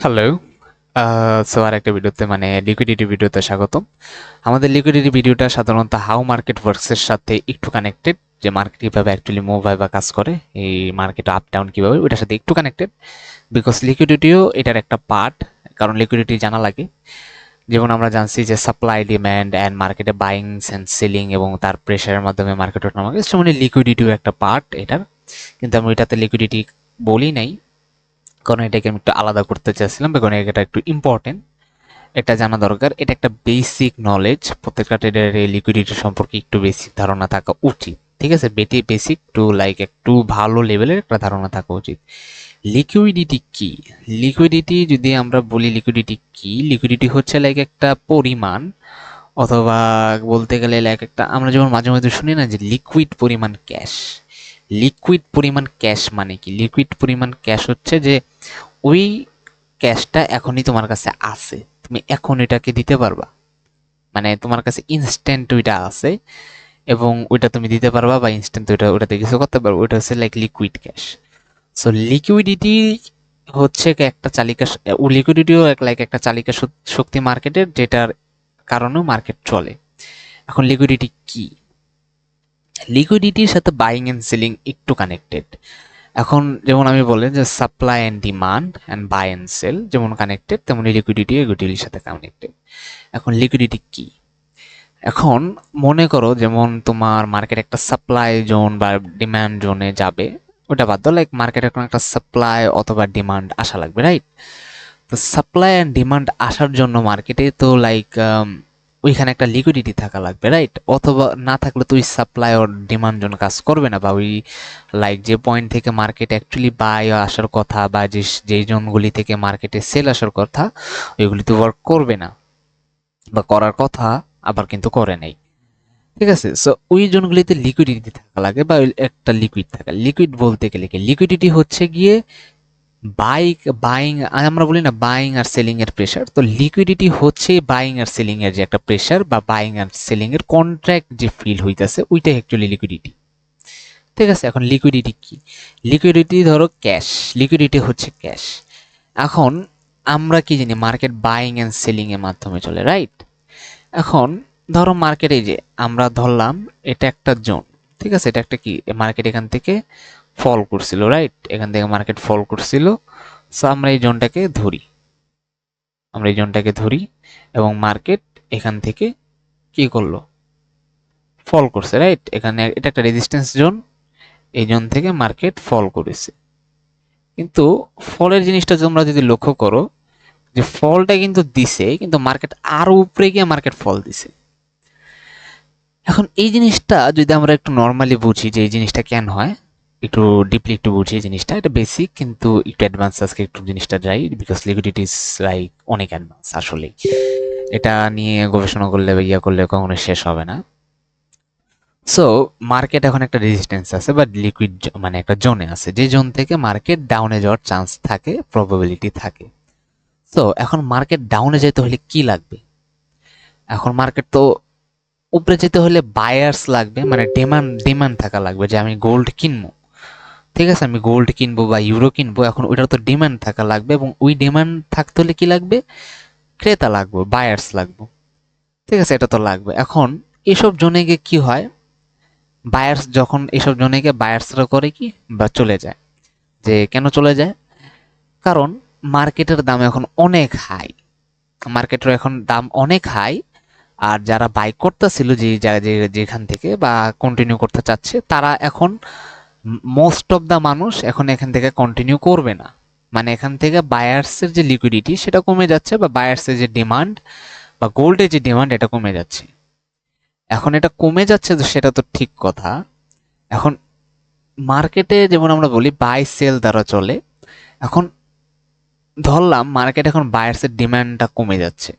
Hello. So আরেকটা ভিডিওতে মানে লিকুইডিটি ভিডিওতে স্বাগতম। আমাদের লিকুইডিটি ভিডিওটা সাধারণত হাউ মার্কেট ওয়ার্কসের সাথে একটু কানেক্টেড, যে মার্কেট কিভাবে অ্যাকচুয়ালি মুভ হয় বা কাজ করে, এই মার্কেট আপ ডাউন কিভাবে, ওইটার সাথে একটু কানেক্টেড। বিকজ লিকুইডিটিও এটার একটা পার্ট, কারণ লিকুইডিটি জানা লাগে। যেমন আমরা জানছি যে সাপ্লাই ডিম্যান্ড অ্যান্ড মার্কেটে বাইংস অ্যান্ড সেলিং এবং তার প্রেশারের মাধ্যমে মার্কেট ওঠানামা করে, মানে লিকুইডিটিও একটা পার্ট এটার। কিন্তু আমি ওইটাতে লিকুইডিটি বলি নাই, কারণ এটাকে আমি একটু আলাদা করতে চাইছিলাম, কারণ এটা একটু ইম্পর্টেন্ট, এটা জানা দরকার। এটা একটা বেসিক নলেজ, প্রত্যেকটা ট্রেডারের লিকুইডিটি সম্পর্কে একটু বেসিক ধারণা থাকা উচিত। ঠিক আছে, বেসিক টু লাইক একটু ভালো লেভেলের একটা ধারণা থাকা উচিত। লিকুইডিটি কি? লিকুইডিটি যদি আমরা বলি, লিকুইডিটি কি? লিকুইডিটি হচ্ছে লাইক একটা পরিমাণ, অথবা বলতে গেলে লাইক একটা, আমরা যেমন মাঝে মাঝে শুনি না যে লিকুইড পরিমাণ ক্যাশ। লিকুইড পরিমাণ ক্যাশ মানে কি? লিকুইড পরিমাণ ক্যাশ হচ্ছে যে ওই ক্যাশটা এখনই তোমার কাছে আছে, তুমি এখন এটাকে দিতে পারবা, মানে তোমার কাছে ইনস্ট্যান্ট ওইটা আছে এবং ওইটা তুমি দিতে পারবা, বা ইনস্ট্যান্ট ওইটাতে কিছু করতে পারবে, ওইটা হচ্ছে like liquid cash. So liquidity হচ্ছে একটা চালিকা, লিকুইডিটিও লাইক একটা চালিকা শক্তি মার্কেটের, যেটার কারণেও মার্কেট চলে। এখন লিকুইডিটি কি? লিকুইডিটির সাথে বাইং এন্ড সেলিং একটু কানেক্টেড। এখন যেমন আমি বললেন যে supply and demand and buy and sell যেমন কানেক্টেড, তেমনি লিকুইডিটি এগুলির সাথে কানেক্টেড। এখন লিকুইডিটি কি? এখন মনে করো যেমন তোমার মার্কেট একটা সাপ্লাই জোন বা ডিমান্ড জোনে যাবে, ওটা বাদ দাও, লাইক মার্কেটে এখন একটা সাপ্লাই অথবা ডিমান্ড আসা লাগবে, রাইট? তো সাপ্লাই অ্যান্ড ডিমান্ড আসার জন্য মার্কেটে তো লাইক ওইখানে একটা লিকুইডিটি থাকা লাগবে, রাইট? অথবা না থাকলে তো ওই সাপ্লাই ওর ডিমান্ড জন্য কাজ করবে না, বা ওই লাইক যে পয়েন্ট থেকে মার্কেট অ্যাকচুয়ালি বাই আসার কথা, বা যেই জোনগুলি থেকে মার্কেটে সেল আসার কথা, ওইগুলি তো ওয়ার্ক করবে না, বা করার কথা আবার কিন্তু করে নাই। ঠিক আছে, সো ওই জোনগুলিতে লিকুইডিটি থাকা লাগে, বা একটা লিকুইড থাকা। লিকুইড বলতে গেলে কি, লিকুইডিটি হচ্ছে গিয়ে বাইং, আমরা বলি না বাইং আর সেলিং এর প্রেসার, তো লিকুইডিটি হচ্ছে বাইং আর সেলিং এর যে একটা প্রেসার, বা বাইং আর সেলিং এর কন্ট্রাক্ট যে ফিল হইতাছে, ওইটাই অ্যাকচুয়ালি লিকুইডিটি। ঠিক আছে, এখন লিকুইডিটি কি? লিকুইডিটি ধরো ক্যাশ, লিকুইডিটি হচ্ছে ক্যাশ। এখন আমরা কি জানি, মার্কেট বাইং এন্ড সেলিং এর মাধ্যমে চলে, রাইট? এখন ধরো মার্কেটে যে আমরা ধরলাম এটা একটা জোন, ঠিক আছে, এটা একটা কি মার্কেট এখান থেকে ফল করছিল, রাইট? এখান থেকে মার্কেট ফল করছিল। সো আমরা এই জোনটাকে ধরি, আমরা এই জোনটাকে ধরি, এবং মার্কেট এখান থেকে কি করলো, ফল করছে, রাইট? এখানে এটা একটা রেজিস্ট্যান্স জোন, এই জোন থেকে মার্কেট ফল করেছে। কিন্তু ফলের জিনিসটা তোমরা যদি লক্ষ্য করো, যে ফলটা কিন্তু দিছে, কিন্তু মার্কেট আরো উপরে গিয়ে মার্কেট ফল দিছে। এখন এই জিনিসটা যদি আমরা একটু নর্মালি বুঝি যে এই জিনিসটা কেন হয়, একটু ডিপলি একটু বুঝি এই জিনিসটা, এটা বেসিক কিন্তু একটু অ্যাডভান্স, আজকে একটু জিনিসটা যাই, বিকজ লিকুইডিটি ইজ লাইক অনেক অ্যাডভান্স আসলেই। এটা নিয়ে গবেষণা করলে বা ইয়া করলে কখনো শেষ হবে না। সো মার্কেট এখন একটা রেজিস্ট্যান্স আছে, বা লিকুইড মানে একটা জোনে আছে, যে জোন থেকে মার্কেট ডাউনে যাওয়ার চান্স থাকে, প্রবাবিলিটি থাকে। সো এখন মার্কেট ডাউনে যেতে হলে কি লাগবে? এখন মার্কেট তো উপরে যেতে হলে বায়ার্স লাগবে, মানে ডিমান্ড থাকা লাগবে, যে আমি গোল্ড কিনবো। ঠিক আছে, আমি গোল্ড কিনবো বা ইউরো কিনবো, এখন ওইটার তো ডিমান্ড থাকা লাগবে, এবং ওই ডিমান্ড থাকতে হলে কি লাগবে? ক্রেতা লাগবে, বায়ার্স লাগবে। ঠিক আছে, এটা তো লাগবে। এখন এসব জোনে গিয়ে কি হয়, বায়ার্স যখন এসব জোনে গিয়ে বায়ার্সরা করে কি, বা চলে যায়। যে কেন চলে যায়? কারণ মার্কেটের দাম এখন অনেক হাই, মার্কেটের এখন দাম অনেক হাই। আর যারা বাই করতেছিল, যেখান থেকে বা কন্টিনিউ করতে চাচ্ছে, তারা এখন মোস্ট অফ দা মানুষ এখন এখান থেকে কন্টিনিউ করবে না। মানে এখান থেকে বায়ার্সের যে লিকুইডিটি সেটা কমে যাচ্ছে, বা বায়ার্সের যে ডিমান্ড বা গোল্ডের যে ডিমান্ড এটা কমে যাচ্ছে। এখন এটা কমে যাচ্ছে, তো সেটা তো ঠিক কথা। এখন মার্কেটে যেমন আমরা বলি বাই সেল দ্বারা চলে। এখন ধরলাম মার্কেট এখন বায়ার্সের ডিমান্ডটা কমে যাচ্ছে,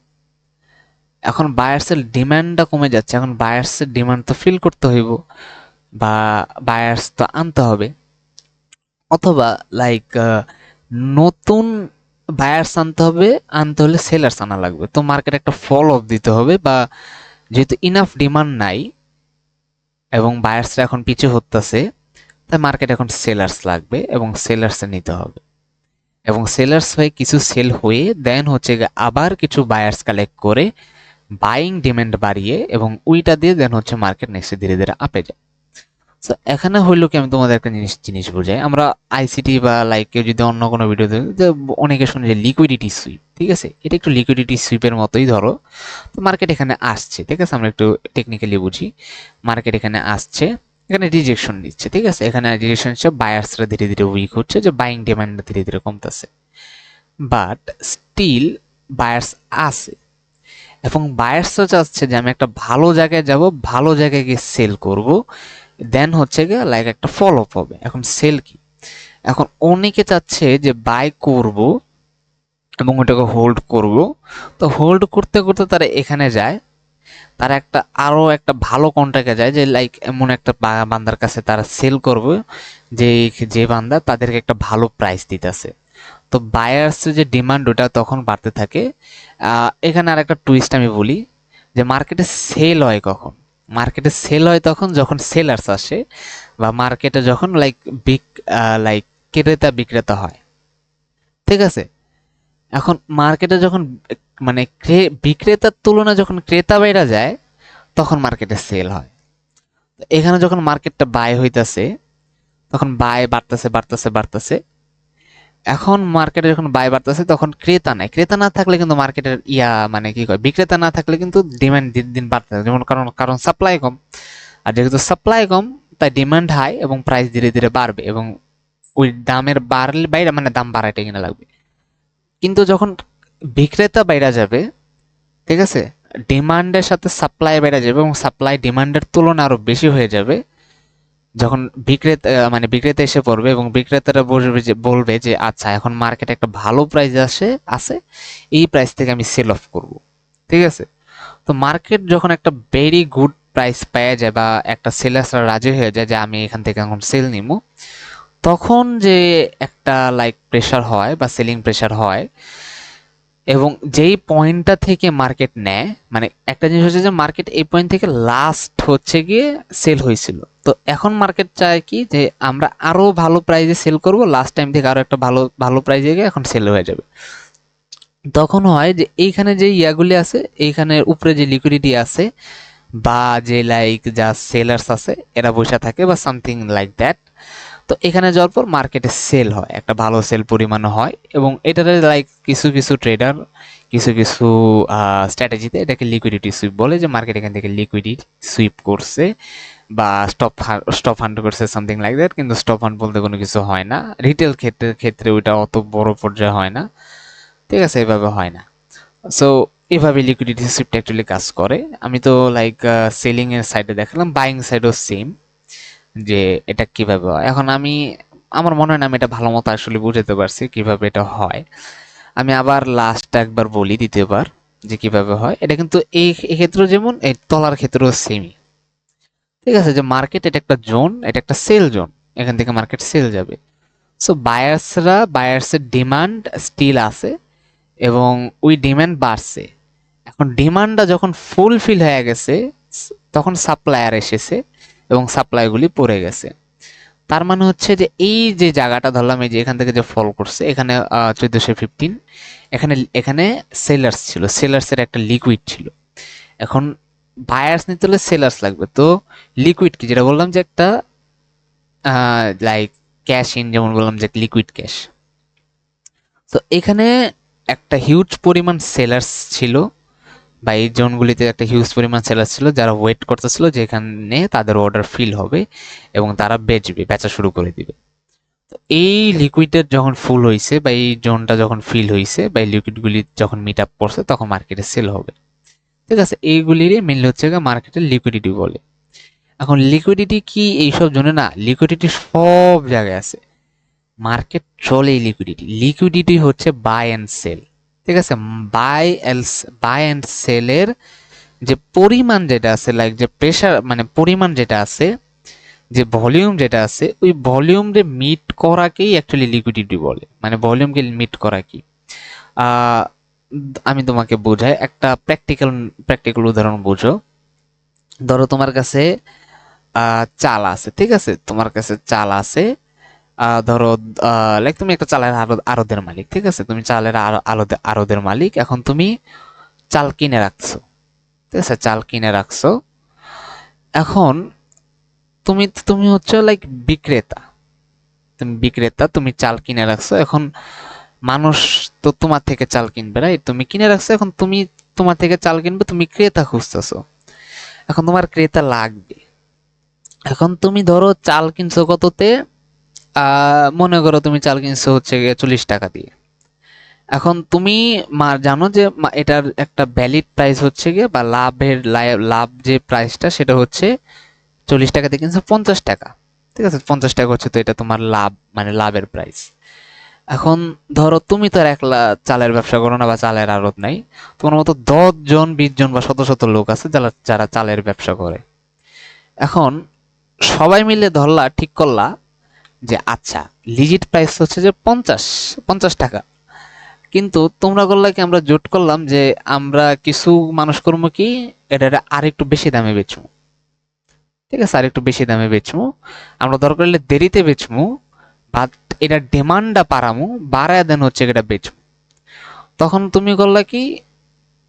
এখন বায়ার্সের ডিমান্ডটা কমে যাচ্ছে, এখন বায়ার্সের ডিমান্ড তো ফিল করতে হইব, বা বায়ার্স তো আনতে হবে, অথবা লাইক নতুন বায়ার্স আনতে হবে, আনতে হলে সেলার্স আনা লাগবে, তো মার্কেট একটা ফল অফ দিতে হবে, বা যেহেতু ইনাফ ডিমান্ড নাই এবং বায়ার্সরা এখন পিছু হতেছে, তাই মার্কেট এখন সেলার্স লাগবে এবং সেলার্সে নিতে হবে। এবং সেলার্স হয়ে কিছু সেল হয়ে দেন হচ্ছে গিয়ে আবার কিছু বায়ার্স কালেক্ট করে বাইং ডিমান্ড বাড়িয়ে এবং ওইটা দিয়ে দেন হচ্ছে মার্কেট নেক্সট ধীরে ধীরে আপে যায়। তো এখানে হইলো কি, আমি তোমাদের একটা জিনিস জিনিস বুঝাই। আমরা আইসিটি বা লাইক কেউ যদি অন্য কোনো ভিডিও দেখে, অনেকে শুনে যে লিকুইডিটি সুইপ, ঠিক আছে, এটা একটু লিকুইডিটি সুইপের মতোই ধরো। তো মার্কেট এখানে আসছে, ঠিক আছে, আমরা একটু টেকনিক্যালি বুঝি। মার্কেট এখানে আসছে, এখানে রিজেকশন দিচ্ছে, ঠিক আছে, এখানে রিজেকশন হচ্ছে বায়ার্সরা ধীরে ধীরে উইক হচ্ছে, যে বাইং ডিমান্ড ধীরে ধীরে কমতেছে, বাট স্টিল বায়ার্স আছে এবং বায়ার্সও চাচ্ছে যে আমি একটা ভালো জায়গায় যাব, ভালো জায়গায় গিয়ে সেল করব, দেন হচ্ছে গিয়ে লাইক একটা ফলো আপ হবে। এখন সেল কি, এখন অনেকে চাচ্ছে যে বাই করব এবং ওটাকে হোল্ড করব। তো হোল্ড করতে করতে তারা এখানে যায়, তারা একটা আরো একটা ভালো কন্ট্রাক্টে যায়, যে লাইক এমন একটা বান্দার কাছে তারা সেল করবে, যে যে বান্দা তাদেরকে একটা ভালো প্রাইস দিতেছে। তো বায়ার্সের যে ডিমান্ড ওটা তখন বাড়তে থাকে। এখানে আর একটা টুইস্ট আমি বলি, যে মার্কেটে সেল হয় কখন, মার্কেটে সেল হয় তখন যখন সেলার্স আসে, বা মার্কেটে যখন লাইক বিক লাইক ক্রেতা বিক্রেতা হয়, ঠিক আছে। এখন মার্কেটে যখন মানে বিক্রেতার তুলনায় যখন ক্রেতা বাইরা যায়, তখন মার্কেটে সেল হয়। তো এখানে যখন মার্কেটটা বাই হইতাছে, তখন বাই বাড়তেছে বাড়তেছে বাড়তেছে। এখন মার্কেটে যখন বাই বাড়তেছে তখন ক্রেতা নাই, ক্রেতা না থাকলে কিন্তু মার্কেটের মানে কি কয়, বিক্রেতা না থাকলে কিন্তু ডিমান্ড দিন দিন বাড়তে থাকে, যেমন কারণ কারণ সাপ্লাই কম। আর যেহেতু সাপ্লাই কম, তাই ডিমান্ড হাই এবং প্রাইস ধীরে ধীরে বাড়বে, এবং ওই দামের বাড়লে বাইরে মানে দাম বাড়াইতে কিনা লাগবে। কিন্তু যখন বিক্রেতা বাইরা যাবে, ঠিক আছে, ডিমান্ডের সাথে সাপ্লাই বেড়ে যাবে এবং সাপ্লাই ডিমান্ডের তুলনায় আরো বেশি হয়ে যাবে, যখন বিক্রেতা মানে বিক্রেতা এসে পড়বে এবং বিক্রেতারা বলবে যে আচ্ছা এখন মার্কেটে একটা ভালো প্রাইস আছে, এই প্রাইস থেকে আমি সেল অফ করব, ঠিক আছে। তো মার্কেট যখন একটা ভেরি গুড প্রাইস পেয়ে যায়, বা একটা সেলার্সরা রাজি হয়ে যায় যে আমি এখান থেকে এখন সেল নিব, তখন যে একটা লাইক প্রেসার হয় বা সেলিং প্রেসার হয়, এবং যেই পয়েন্টটা থেকে মার্কেট নেয়, মানে একটা জিনিস হচ্ছে যে মার্কেট এই পয়েন্ট থেকে লাস্ট হচ্ছে গিয়ে সেল হয়েছিল, তো এখন মার্কেট চায় কি যে আমরা আরো ভালো প্রাইজে সেল করব, লাস্ট টাইম থেকে আরো একটা ভালো ভালো প্রাইজে গিয়ে এখন সেল হয়ে যাবে। তখন হয় যে এইখানে যে ইয়াগুলি আছে, এইখানে উপরে যে লিকুইডিটি আছে, বা যে লাইক যা সেলার্স আছে, এরা বসে থাকে বা সামথিং লাইক দ্যাট। তো এখানে যাওয়ার পর মার্কেটে সেল হয়, একটা ভালো সেল পরিমাণ হয়, এবং এটাতে লাইক কিছু কিছু ট্রেডার কিছু কিছু স্ট্র্যাটেজিতে এটাকে লিকুইডিটি সুইপ বলে, যে মার্কেট এখান থেকে লিকুইডিটি সুইপ করছে বা স্টপ ফান্ড করছে, সামথিং লাইক দ্যাট। কিন্তু স্টপ ফান্ড বলতে কোনো কিছু হয় না, রিটেল ক্ষেত্রে ওইটা অত বড় পর্যায়ে হয় না, ঠিক আছে, এভাবে হয় না। সো এভাবে লিকুইডিটি সুইপটা অ্যাকচুয়ালি কাজ করে। আমি তো লাইক সেলিং এর সাইডে দেখালাম, বাইং সাইডও সেম, যে এটা কিভাবে হয়। এখন আমার মনে হয় না আমি এটা ভালো মতো আসলে বুঝাতে পারছি কিভাবে এটা হয়। আমি আবার লাস্ট একবার বলি, দ্বিতীয়বার, যে কিভাবে হয় এটা। কিন্তু এই ক্ষেত্রে যেমন এই তলার ক্ষেত্রেও সেমই, ঠিক আছে, যে মার্কেট এটা একটা জোন, এটা একটা সেল জোন, এখান থেকে মার্কেট সেল যাবে। সো বায়ার্সের ডিমান্ড স্টিল আছে এবং ওই ডিমান্ড বাড়ছে। এখন ডিমান্ডটা যখন ফুলফিল হয়ে গেছে, তখন সাপ্লায়ার এসেছে এবং সাপ্লাইগুলি পড়ে গেছে। তার মানে হচ্ছে যে এই যে জায়গাটা ধরলাম, এই যে এখান থেকে যে ফল করছে, এখানে 1415, এখানে এখানে সেলার্স ছিল, সেলার্সের একটা লিকুইড ছিল। এখন বায়ার্স নিতে হলে সেলার্স লাগবে, তো লিকুইড কি, যেটা বললাম যে একটা লাইক ক্যাশ ইন, যেমন বললাম যে লিকুইড ক্যাশ। তো এখানে একটা হিউজ পরিমাণ সেলার্স ছিল, বা এই জোনগুলিতে একটা হিউজ পরিমাণ সেলার্স ছিল, যারা ওয়েট করতেছিল যেখানে তাদের অর্ডার ফিল হবে এবং তারা বেচা শুরু করে দিবে। এই লিকুইডের যখন ফুল হয়েছে, বা এই জোনটা যখন ফিল হয়েছে, বা এই লিকুইডগুলি যখন মিট আপ করছে, তখন মার্কেটে সেল হবে, ঠিক আছে। এইগুলিরই মেনলি হচ্ছে মার্কেটের লিকুইডিটি বলে। এখন লিকুইডিটি কি এইসব জোনে না, লিকুইডিটি সব জায়গায় আছে। মার্কেট চলে লিকুইডিটি, লিকুইডিটি হচ্ছে বাই অ্যান্ড সেল, ঠিক আছে। বাই অ্যান্ড সেলের যে পরিমাণ যেটা আছে, লাইক যে প্রেসার মানে পরিমাণ যেটা আছে, যে ভলিউম যেটা আছে, ওই ভলিউম যে মিট করাকেই অ্যাকচুয়ালি লিকুইডিটি বলে। মানে ভলিউমকে মিট করা কি, আহ, আমি তোমাকে বোঝাই একটা প্র্যাকটিক্যাল উদাহরণ বুঝো। ধরো তোমার কাছে চাল আছে, ঠিক আছে, তোমার কাছে চাল আছে ধরো লাইক তুমি একটা চালের আড়তের মালিক, ঠিক আছে, তুমি চালের আড়তের মালিক। এখন তুমি চাল কিনে রাখছো, ঠিক আছে, চাল কিনে রাখছো। এখন তুমি তুমি হচ্ছে লাইক বিক্রেতা, তুমি বিক্রেতা, তুমি চাল কিনে রাখছো। এখন মানুষ তো তোমার থেকে চাল কিনবে, রাইট? তুমি কিনে রাখছো, এখন তুমি তোমার থেকে চাল কিনবে, তুমি ক্রেতা খুঁজতেছো। এখন তোমার ক্রেতা লাগবে। এখন তুমি ধরো চাল কিনছো কততে, মনে করো তুমি চাল কিনছো হচ্ছে গিয়ে 40 টাকা দিয়ে। এখন তুমি জানো যে এটার একটা ভ্যালিড প্রাইস হচ্ছে গিয়ে, বা লাভ যে প্রাইসটা সেটা হচ্ছে 40 টাকা দিয়ে কিনছো 50 টাকা, ঠিক আছে, 50 টাকা হচ্ছে, তো এটা তোমার লাভ, মানে লাভের প্রাইস। এখন ধরো তুমি তো আর একলা চালের ব্যবসা করো না, বা চালের আড়ত নাই, তোমার মতো 10 জন 20 জন বা শত শত লোক আছে যারা যারা চালের ব্যবসা করে। এখন সবাই মিলে ধরলা, ঠিক করলা যে আচ্ছা লিজিট প্রাইস হচ্ছে যে 50 টাকা। কিন্তু তোমরা করলা কি, আমরা জোট করলাম যে আমরা কিছু মানুষ করবো কি, এটা আর একটু বেশি দামে বেচবো, ঠিক আছে, আর একটু বেশি দামে বেচবো, আমরা দরকার হলে দেরিতে বেচবো, বাট এটা ডিমান্ডটা পারামু, বাড়ায় দেন হচ্ছে এটা বেচবো। তখন তুমি করলা কি,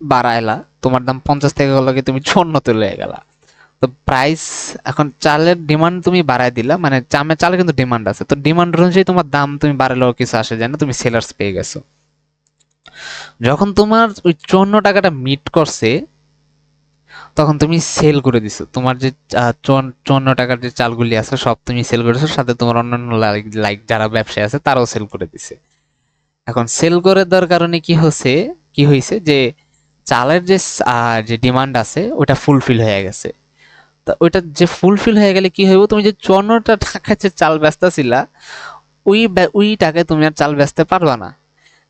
বাড়াইলা, তোমার দাম 50 থেকে করলা কি, তুমি 54 লয়ে গেলা। তো প্রাইস, এখন চালের ডিমান্ড তুমি বাড়ায় দিলা, মানে চালের কিন্তু ডিমান্ড আছে, তো ডিমান্ড অনুযায়ী তোমার দাম তুমি বাড়ালেও কিছু আসে যায় না, তুমি সেলার্স পেয়ে গেছো। যখন তোমার ওই 54 টাকাটা মিট করছে, তখন তুমি সেল করে দিছো তোমার যে 54 টাকার যে চালগুলি আছে সব তুমি সেল করেছো, সাথে তোমার অন্যান্য লাইক যারা ব্যবসায়ী আছে তারাও সেল করে দিছে। এখন সেল করে দেওয়ার কারণে কি হয়েছে যে চালের যে ডিমান্ড আছে ওটা ফুলফিল হয়ে গেছে। তো ওইটা যে ফুলফিল হয়ে গেলে কি হইব, তুমি যে 54 টাকা যে চাল বেচতেছিলা, ওই টাকায় তুমি আর চাল বেচতে পারবা না।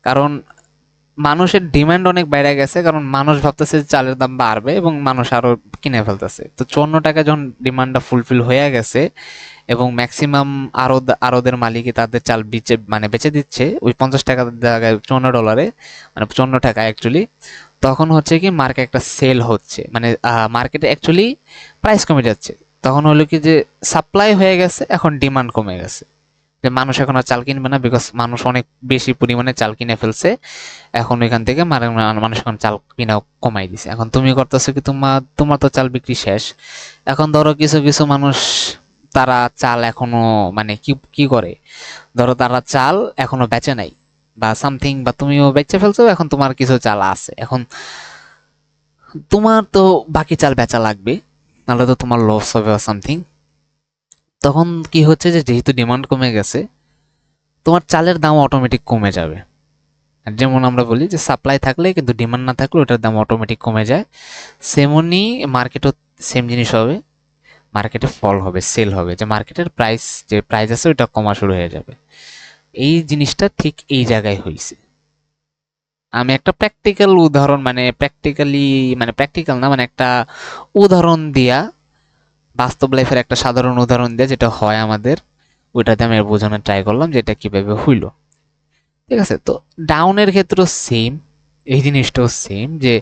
কারণ মানুষের ডিমান্ড অনেক বেড়ে গেছে, কারণ মানুষ ভাবতেছে যে চালের দাম বাড়বে এবং মানুষ আরো কিনে ফেলতেছে। তো 54 টাকা যখন ডিমান্ডটা ফুলফিল হয়ে গেছে এবং ম্যাক্সিমাম আরদের মালিকই তাদের চাল বেচে দিচ্ছে ওই 50 টাকা জায়গায় $54, মানে 54 টাকা অ্যাকচুয়ালি, তখন হচ্ছে কি মার্কেট একটা সেল হচ্ছে, মানে মার্কেটে অ্যাকচুয়ালি প্রাইস কমে যাচ্ছে। তখন হলো কি যে সাপ্লাই হয়ে গেছে, এখন ডিমান্ড কমে গেছে, যে মানুষ এখন আর চাল কিনবে না, বিকজ মানুষ অনেক বেশি পরিমাণে চাল কিনে ফেলছে। এখন ওইখান থেকে মানুষ এখন চাল কিনা কমাই দিছে। এখন তুমি করতেছো কি, তোমার তোমার তো চাল বিক্রি শেষ। এখন ধরো কিছু কিছু মানুষ তারা চাল এখনো, মানে কি কি করে, ধরো তারা চাল এখনো বেচে নাই বা সামথিং, বা তুমিও বেচে ফেলছো, এখন তোমার কিছু চাল আছে, এখন তোমার তো বাকি চাল বেচা লাগবে, নাহলে তো তোমার লস হবে বা সামথিং। তখন কি হচ্ছে যে যেহেতু ডিমান্ড কমে গেছে, তোমার চালের দাম অটোমেটিক কমে যাবে। আর যেমন আমরা বলি যে সাপ্লাই থাকলে কিন্তু ডিমান্ড না থাকলে ওটার দাম অটোমেটিক কমে যায়, সেমনি মার্কেটও সেম জিনিস হবে, মার্কেটে ফল হবে, সেল হবে, যে মার্কেটের প্রাইস, যে প্রাইস আছে ওইটা কমা শুরু হয়ে যাবে। এই জিনিসটা ঠিক এই জায়গায় হয়েছে। আমি একটা প্র্যাকটিক্যাল উদাহরণ, মানে প্র্যাকটিক্যাল না, মানে একটা উদাহরণ দিয়া, বাস্তব লাইফের একটা সাধারণ উদাহরণ দিয়া যেটা হয় আমাদের, ওইটাতে আমি বোঝানোর ট্রাই করলাম যে এটা কিভাবে হইলো। ঠিক আছে, তো ডাউনের ক্ষেত্রেও সেম, এই জিনিসটাও সেম, যে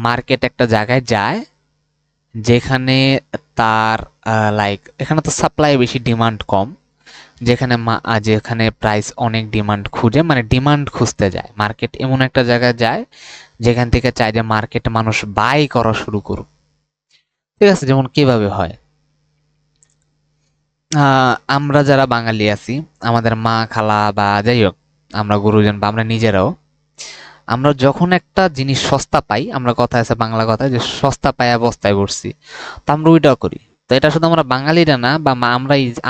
মার্কেট একটা জায়গায় যায় যেখানে তার লাইক এখানে তো সাপ্লাই বেশি, ডিমান্ড কম, যেখানে প্রাইস অনেক, ডিমান্ড খুঁজে, মানে ডিমান্ড খুঁজতে যায়, মার্কেট এমন একটা জায়গায় যায় যেখান থেকে চায় যে মার্কেটে মানুষ বাই করা শুরু করুক। ঠিক আছে, যেমন কিভাবে হয়, আমরা যারা বাঙালি আছি, আমাদের মা খালা বা যাই হোক, আমরা গুরুজন বা আমরা নিজেরাও, আমরা যখন একটা জিনিস সস্তা পাই, আমরা কথা আছে বাংলা কথা যে সস্তা পায়া বস্তায় ভরছি, তো আমরা ওইটাও করি। তো এটা শুধু আমরা বাঙালিরা না, বা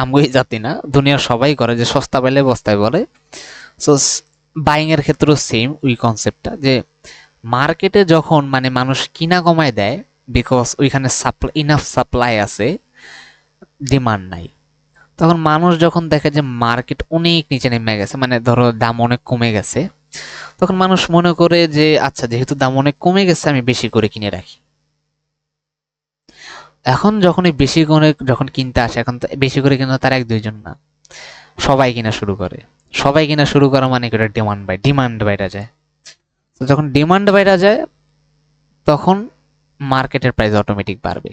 আমগোই জাতি না, দুনিয়ার সবাই করে, যে সস্তা পাইলে বস্তায় বলে। সো বাইং এর ক্ষেত্রেও সেম ওই কনসেপ্টটা, যে মার্কেটে যখন মানে মানুষ কিনা কমায় দেয়, বিকজ ওইখানে ইনাফ সাপ্লাই আছে, ডিমান্ড নাই, তখন মানুষ যখন দেখে যে মার্কেট অনেক নিচে নেমে গেছে, মানে ধরো দাম অনেক কমে গেছে, তখন মানুষ মনে করে যে আচ্ছা যেহেতু দাম অনেক কমে গেছে আমি বেশি করে কিনে রাখি। এখন যখন এই বেশি করে যখন কিনতে আসে, এখন তো বেশি করে কিনা তার এক দুইজন না, সবাই কিনা শুরু করে। সবাই কিনা শুরু করা মানে কি, ডিমান্ড বাইরা যায়। তো যখন ডিমান্ড বাইরা যায়, তখন মার্কেটের প্রাইস অটোমেটিক বাড়বে।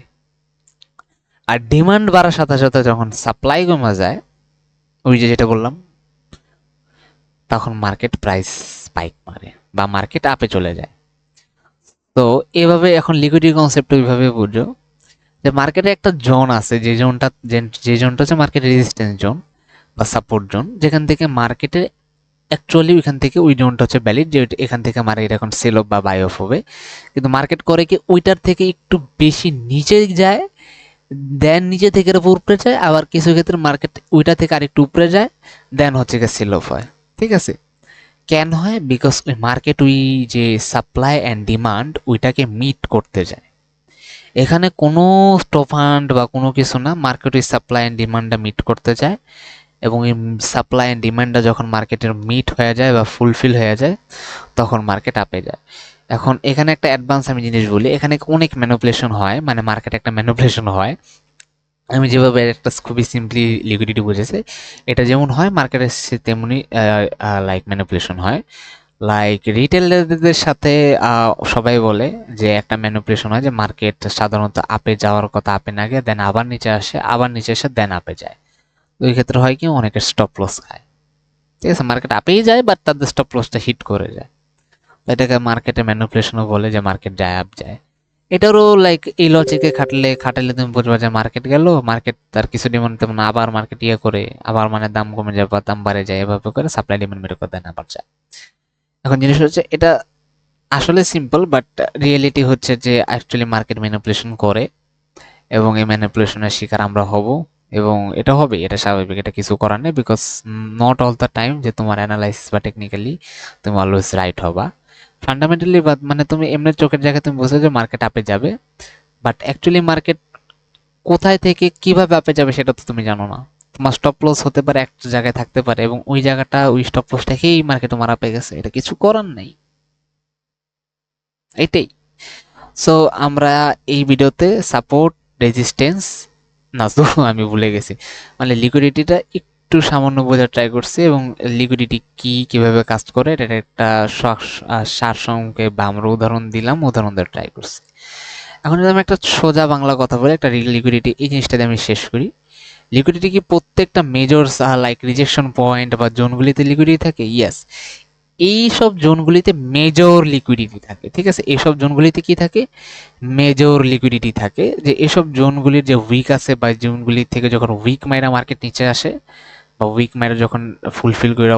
আর ডিমান্ড বাড়ার সাথে সাথে যখন সাপ্লাই কমে যায়, ওই যে যেটা বললাম, তখন মার্কেট প্রাইস স্পাইক মারে বা মার্কেট আপে চলে যায়। তো এভাবে এখন লিকুইডিটি কনসেপ্ট ওইভাবে বুঝো যে মার্কেটে একটা জোন আছে, যে জোনটা হচ্ছে মার্কেট রেজিস্ট্যান্স জোন বা সাপোর্ট জোন, যেখান থেকে মার্কেটে অ্যাকচুয়ালি ওইখান থেকে ওই জোনটা হচ্ছে ভ্যালিড, যে এখান থেকে মার্কেট এখন সেল অফ বা বাই অফ হবে। কিন্তু মার্কেট করে কি ওইটার থেকে একটু বেশি নিচে যায়, দেন নিচে থেকে এর উপর উপরে যায়, আবার কিছু ক্ষেত্রে মার্কেট ওইটা থেকে আরেকটু উপরে যায়, দেন হচ্ছে গিয়ে সেল অফ হয়। ঠিক আছে, কেন হয়? বিকজ ওই মার্কেট ওই যে সাপ্লাই অ্যান্ড ডিমান্ড ওইটাকে মিট করতে যায়। এখানে কোনো স্টপ ফান্ড বা কোনো কিছু না, মার্কেট ওই সাপ্লাই অ্যান্ড ডিমান্ডটা মিট করতে যায়, এবং এই সাপ্লাই অ্যান্ড ডিমান্ডটা যখন মার্কেটের মিট হয়ে যায় বা ফুলফিল হয়ে যায়, তখন মার্কেট আপে যায়। এখন এখানে একটা অ্যাডভান্স আমি জিনিস বলি, এখানে অনেক ম্যানিপুলেশন হয়, মানে মার্কেটে একটা ম্যানিপুলেশন হয়। আমি যেভাবে একটা খুবই সিম্পলি লিকুইডিটি বুঝেছি, এটা যেমন হয় মার্কেটে তেমনি লাইক ম্যানিপুলেশন হয়। লাইক রিটেলারদের সাথে সবাই বলে যে একটা ম্যানিপুলেশন হয়, যে মার্কেট সাধারণত আপে যাওয়ার কথা আপে না গিয়ে দেন আবার নিচে আসে, আবার নিচে এসে দেন আপে যায়। তো ওই ক্ষেত্রে হয় কি, অনেকের স্টপ লস খায়। ঠিক আছে, মার্কেট আপেই যায় বাট তাদের স্টপ লসটা হিট করে যায়। তো এটাকে মার্কেটে ম্যানিপুলেশনও বলে, যে মার্কেট যায় আপ যায়। এটারও লাইক এই লজিকে খাটালে তুমি বুঝবা যে মার্কেট গেল, মার্কেট তার কিছু ডিমান্ড তেমন আবার মার্কেট ইয়ে করে, আবার মানে দাম কমে যায় বা দাম বাড়ে যায়, এভাবে করে সাপ্লাই ডিমান্ড মেরে করে দেন আবার যায়। এখন জিনিস হচ্ছে এটা আসলে সিম্পল, বাট রিয়েলিটি হচ্ছে যে অ্যাকচুয়ালি মার্কেট ম্যানিপুলেশন করে, এবং এই ম্যানিপুলেশনের শিকার আমরা হব, এবং এটা হবে, এটা স্বাভাবিক, এটা কিছু করার নেই। Because not all the time যে তোমার অ্যানালাইসিস বা টেকনিক্যালি তুমি অলওয়েজ রাইট হবা। ফান্ডামেন্টালি বা মানে তুমি এমনি চোখের জায়গায় তুমি বুঝছো যে মার্কেট আপে যাবে, বাট অ্যাকচুয়ালি মার্কেট কোথায় থেকে কিভাবে আপে যাবে সেটা তো তুমি জানো না। তোমার স্টপ লস হতে পারে একটা জায়গায় থাকতে পারে, এবং ওই জায়গাটা ওই স্টপ লস থেকেই মার্কেট তোমার আপে গেছে, এটা কিছু করার নেই। এটাই। সো আমরা এই ভিডিওতে সাপোর্ট, রেজিস্ট্যান্স, না তো আমি ভুলে গেছি, মানে লিকুইডিটিটা একটু সামান্য বোঝার ট্রাই করছি, এবং লিকুইডিটি কি, কিভাবে কাজ করে, এটা একটা সারসংক্ষেপে বা আমরা উদাহরণ দিলাম, উদাহরণ দিয়ে ট্রাই করছি। এখন যদি আমি একটা সোজা বাংলা কথা বলি, একটা লিকুইডিটি এই জিনিসটা দিয়ে আমি শেষ করি। লিকুইডিটি কি প্রত্যেকটা মেজর লাইক রিজেকশন পয়েন্ট বা জোনগুলিতে লিকুইডিটি থাকে? ইয়েস, এই সব জোনগুলিতে মেজর লিকুইডিটি থাকে। ঠিক আছে, এইসব জোনগুলিতে কি থাকে? মেজর লিকুইডিটি থাকে। যে এসব জোনগুলির যে উইক আছে বা জোনগুলি থেকে যখন উইক মাইরা মার্কেট নিচে আসে, বা উইক মাইরা যখন ফুলফিল করে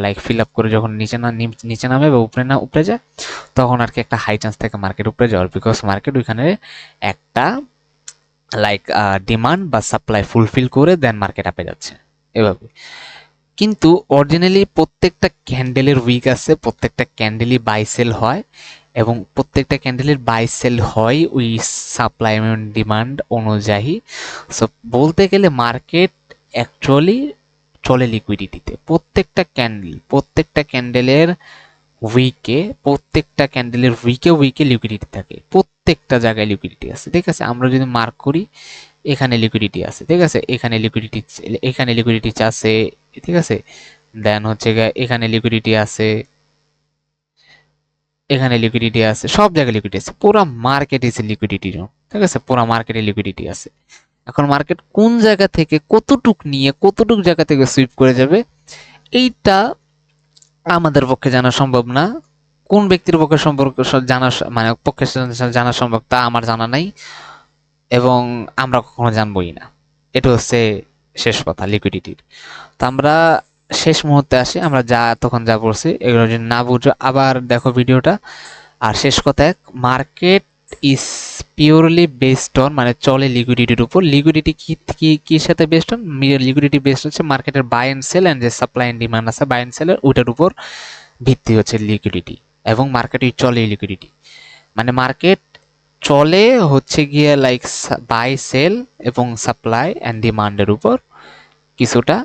লাইক ফিল আপ করে যখন নিচে নামে বা উপরে যায়, তখন আর কি একটা হাই চান্স থাকে মার্কেট উপরে যাওয়ার, বিকজ মার্কেট ওইখানে একটা লাইক ডিমান্ড বা সাপ্লাই ফুলফিল করে দেন মার্কেট আপে যাচ্ছে, এভাবে। কিন্তু অরিজিনালি প্রত্যেকটা ক্যান্ডেলের উইক আছে, প্রত্যেকটা ক্যান্ডেলই বাই সেল হয়, এবং প্রত্যেকটা ক্যান্ডেলের বাই সেল হয় ওই সাপ্লাই এবং ডিমান্ড অনুযায়ী। সো বলতে গেলে মার্কেট অ্যাকচুয়ালি চলে লিকুইডিটিতে। প্রত্যেকটা ক্যান্ডেলের উইকে লিকুইডিটি থাকে, প্রত্যেকটা জায়গায় লিকুইডিটি আছে। ঠিক আছে, আমরা যদি মার্ক করি, এখানে লিকুইডিটি আছে, ঠিক আছে, এখানে লিকুইডিটি আছে, ঠিক আছে, দেন হচ্ছে এখানে লিকুইডিটি আছে, এখানে লিকুইডিটি আছে, সব জায়গায় লিকুইডিটি আছে, পুরো মার্কেট ইজ লিকুইডিটি জোন। ঠিক আছে, পুরো মার্কেটে লিকুইডিটি আছে। এখন মার্কেট কোন জায়গা থেকে কতটুক নিয়ে কতটুক জায়গা থেকে সুইপ করে যাবে, এইটা আমাদের পক্ষে জানা সম্ভব না। কোন ব্যক্তির পক্ষে সম্পর্ক জানা মানে পক্ষে জানা সম্ভব তা আমার জানা নাই, এবং আমরা কখনো জানবোই না। এটা হচ্ছে শেষ কথা লিকুইডিটির। তো আমরা শেষ মুহূর্তে আসি, আমরা তখন যা বলছি এগুলো যদি না বুঝো আবার দেখো ভিডিওটা। আর শেষ কথা, market is purely based on, মানে চলে লিকুইডিটির উপর। লিকুইডিটি কির সাথে বেসড অন? লিকুইডিটি বেসড হচ্ছে মার্কেটের বাই এন্ড সেল এন্ড যে সাপ্লাই এন্ড ডিমান্ড আছে বাই এন্ড সেলের, ওইটার উপর ভিত্তি হচ্ছে লিকুইডিটি, এবং মার্কেটে চলে লিকুইডিটি। মানে মার্কেট চলে হচ্ছে গিয়ে লাইক বাই সেল এবং সাপ্লাই অ্যান্ড ডিমান্ডের উপর কিছুটা,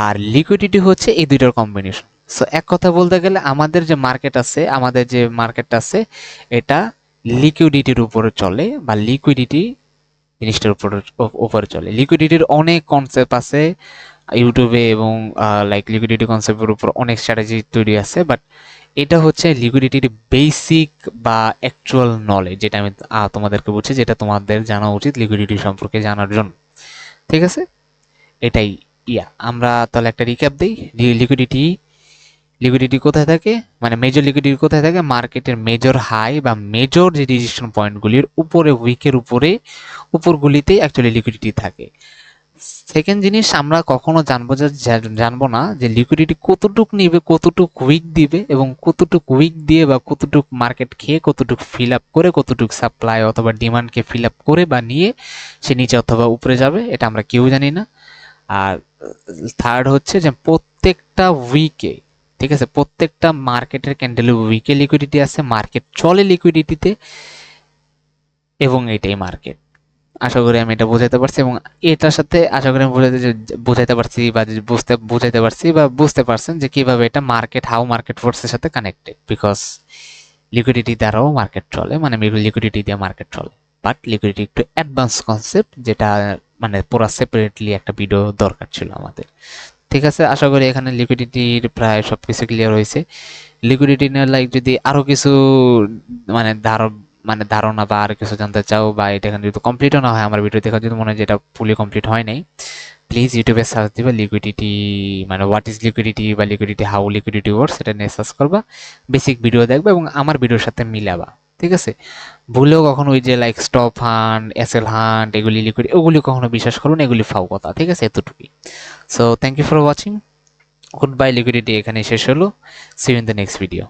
আর লিকুইডিটি হচ্ছে এই দুইটার কম্বিনেশন। সো এক কথা বলতে গেলে আমাদের যে মার্কেটটা আছে এটা লিকুইডিটির উপরে চলে, বা লিকুইডিটি জিনিসটার উপরে চলে। লিকুইডিটির অনেক কনসেপ্ট আছে ইউটিউবে, এবং লাইক লিকুইডিটি কনসেপ্টের উপর অনেক স্ট্র্যাটেজি তৈরি আছে, বাট এটা হচ্ছে লিকুইডিটির বেসিক বা অ্যাকচুয়াল নলেজ, যেটা আমি তোমাদেরকে বলছি, যেটা তোমাদের জানা উচিত লিকুইডিটি সম্পর্কে জানার জন্য। ঠিক আছে, এটাই আমরা তাহলে একটা রিক্যাপ দিই। লিকুইডিটি কোথায় থাকে, মানে মেজর লিকুইডিটি কোথায় থাকে, মার্কেটের মেজর হাই বা মেজর যে রেজিস্ট্যান্স পয়েন্টগুলির উপরে, উইকের উপরগুলিতেই অ্যাকচুয়ালি লিকুইডিটি থাকে। সেকেন্ড জিনিস, আমরা কখনো জানবো না যে লিকুইডিটি কতটুক নিবে, কতটুক উইক দিবে, এবং কতটুক উইক দিয়ে বা কতটুক মার্কেট খেয়ে কতটুক ফিল আপ করে, কতটুক সাপ্লাই অথবা ডিমান্ডকে ফিল আপ করে বা নিয়ে সে নিচে অথবা উপরে যাবে, এটা আমরা কেউ জানি না। আর থার্ড হচ্ছে যে প্রত্যেকটা উইকে, ঠিক আছে, প্রত্যেকটা মার্কেটের ক্যান্ডেলে উইকে লিকুইডিটি আছে, মার্কেট চলে লিকুইডিটিতে, এবং এটাই মার্কেট। আশা করি আমি এটা বোঝাতে পারছি, এবং এটার সাথে আশা করি আমি বোঝাতে পারছি বা বুঝাতে পারছি বা বুঝতে পারছেন যে কিভাবে এটা মার্কেট ফোর্সের সাথে কানেক্টেড, বিকজ লিকুইডিটি দ্বারাও মার্কেট চলে, মানে লিকুইডিটি দিয়ে মার্কেট চলে। বাট লিকুইডিটি একটু অ্যাডভান্স কনসেপ্ট, যেটা মানে পুরো সেপারেটলি একটা ভিডিও দরকার ছিল আমাদের। ঠিক আছে, আশা করি এখানে লিকুইডিটির প্রায় সবকিছু ক্লিয়ার হয়েছে। লিকুইডিটি নিয়ে যদি আরো কিছু মানে ধারণা বা আর কিছু জানতে চাও, বা এটা এখানে যদি কমপ্লিটও না হয়, আমার ভিডিও দেখা যদি মনে হয় যে এটা ফুলি কমপ্লিট হয় নাই, প্লিজ ইউটিউবে সার্চ দিবা লিকুইডিটি, মানে হোয়াট ইজ লিকুইডিটি বা লিকুইডিটি, হাউ লিকুইডিটি ওয়ার্কস, সেটা নিয়ে সার্চ করবা, বেসিক ভিডিও দেখবা এবং আমার ভিডিওর সাথে মিলাবা। ঠিক আছে, ভুলেও কখনো ওই যে like stop hunt, SL hunt, এগুলি লিকুইড, ওগুলি কখনো বিশ্বাস করুন, এগুলি ফাও কথা। ঠিক আছে, এতটুকুই। So thank you for watching, good bye. Liquidity এখানে শেষ হলো। See you in the next video.